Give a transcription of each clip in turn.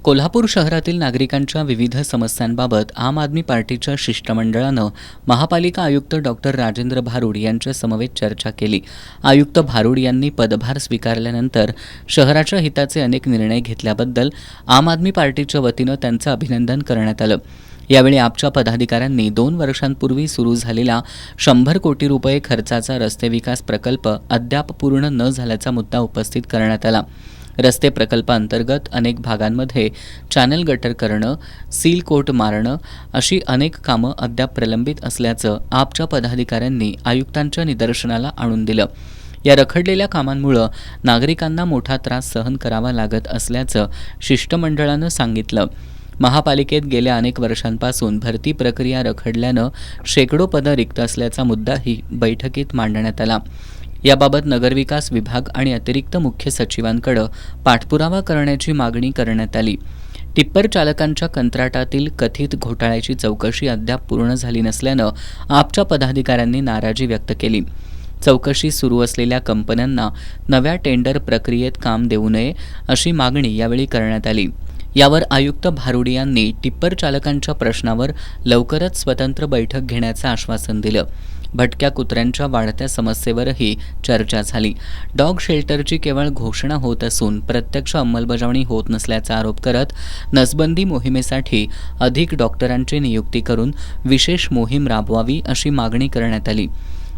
कोल्हापूर शहरातील नागरिकांच्या विविध समस्यांबाबत आम आदमी पार्टीच्या शिष्टमंडळानं महापालिका आयुक्त डॉक्टर राजेंद्र भारुड यांच्या समवेत चर्चा केली। आयुक्त भारुड यांनी पदभार स्वीकारल्यानंतर शहराच्या हिताचे अनेक निर्णय घेतल्याबद्दल आम आदमी पार्टीच्या वतीनं त्यांचं अभिनंदन करण्यात आलं। यावेळी आपच्या पदाधिकाऱ्यांनी 2 वर्षांपूर्वी सुरू झालेला 100 कोटी रुपये खर्चाचा रस्ते विकास प्रकल्प अद्याप पूर्ण न झाल्याचा मुद्दा उपस्थित करण्यात आला। रस्ते प्रकल्पांतर्गत अनेक भागांमध्ये चॅनल गटर करणं, सील कोट मारणं अशी अनेक कामं अद्याप प्रलंबित असल्याचं आपच्या पदाधिकाऱ्यांनी आयुक्तांच्या निदर्शनाला आणून दिलं। या रखडलेल्या कामांमुळे नागरिकांना मोठा त्रास सहन करावा लागत असल्याचं शिष्टमंडळानं सांगितलं। महापालिकेत गेल्या अनेक वर्षांपासून भरती प्रक्रिया रखडल्यानं शेकडो पदं रिक्त असल्याचा मुद्दाही बैठकीत मांडण्यात आला। याबाबत नगरविकास विभाग आणि अतिरिक्त मुख्य सचिवांकडे पाठपुरावा करण्याची मागणी करण्यात आली। टिप्पर चालकांच्या कंत्राटातील कथित घोटाळ्याची चौकशी अद्याप पूर्ण झाली नसल्यानं आपच्या पदाधिकाऱ्यांनी नाराजी व्यक्त केली। चौकशी सुरू असलेल्या कंपन्यांना नव्या टेंडर प्रक्रियेत काम देऊ नये अशी मागणी यावेळी करण्यात आली। यावर आयुक्त भारुड यांनी टिप्पर चालकांच्या प्रश्नावर लवकरच स्वतंत्र बैठक घेण्याचं आश्वासन दिलं। भटक्या कुत्र्यांच्या वाढत्या समस्येवरही चर्चा झाली। डॉग शेल्टरची केवळ घोषणा होत असून प्रत्यक्ष अंमलबजावणी होत नसल्याचा आरोप करत नसबंदी मोहिमेसाठी अधिक डॉक्टरांची नियुक्ती करून विशेष मोहीम राबवावी अशी मागणी करण्यात आली।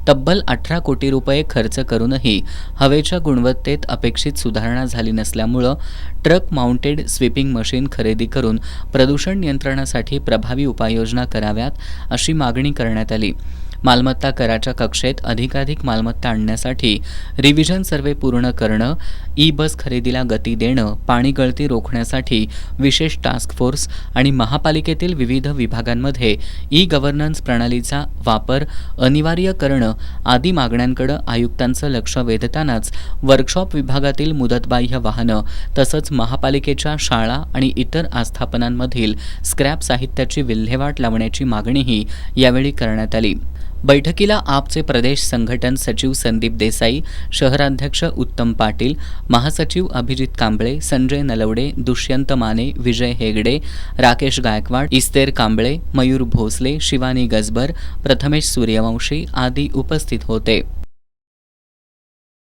तब्बल 18 कोटी रुपये खर्च करूनही हवेच्या गुणवत्तेत अपेक्षित सुधारणा झाली नसल्यामुळे ट्रक माउंटेड स्वीपिंग मशीन खरेदी करून प्रदूषण नियंत्रणासाठी प्रभावी उपाययोजना कराव्यात अशी मागणी करण्यात आली। मालमत्ता कराच्या कक्षेत अधिकाधिक मालमत्ता आणण्यासाठी रिव्हिजन सर्व्हे पूर्ण करणं, ई बस खरेदीला गती देणं, पाणी गळती रोखण्यासाठी विशेष टास्क फोर्स आणि महापालिकेतील विविध विभागांमध्ये ई गव्हर्नन्स प्रणालीचा वापर अनिवार्य करणं आदी मागण्यांकडे आयुक्तांचं लक्ष वेधतानाच वर्कशॉप विभागातील मुदतबाह्य वाहनं तसंच महापालिकेच्या शाळा आणि इतर आस्थापनांमधील स्क्रॅप साहित्याची विल्हेवाट लावण्याची मागणीही यावेळी करण्यात आली। बैठकीला आपचे प्रदेश संघटन सचिव संदीप देसाई, शहराध्यक्ष उत्तम पाटील, महासचिव अभिजित कांबळे, संजय नलवडे, दुष्यंत माने, विजय हेगडे, राकेश गायकवाड, इस्तेर कांबळे, मयूर भोसले, शिवानी गजबर, प्रथमेश सूर्यवंशी आदी उपस्थित होते।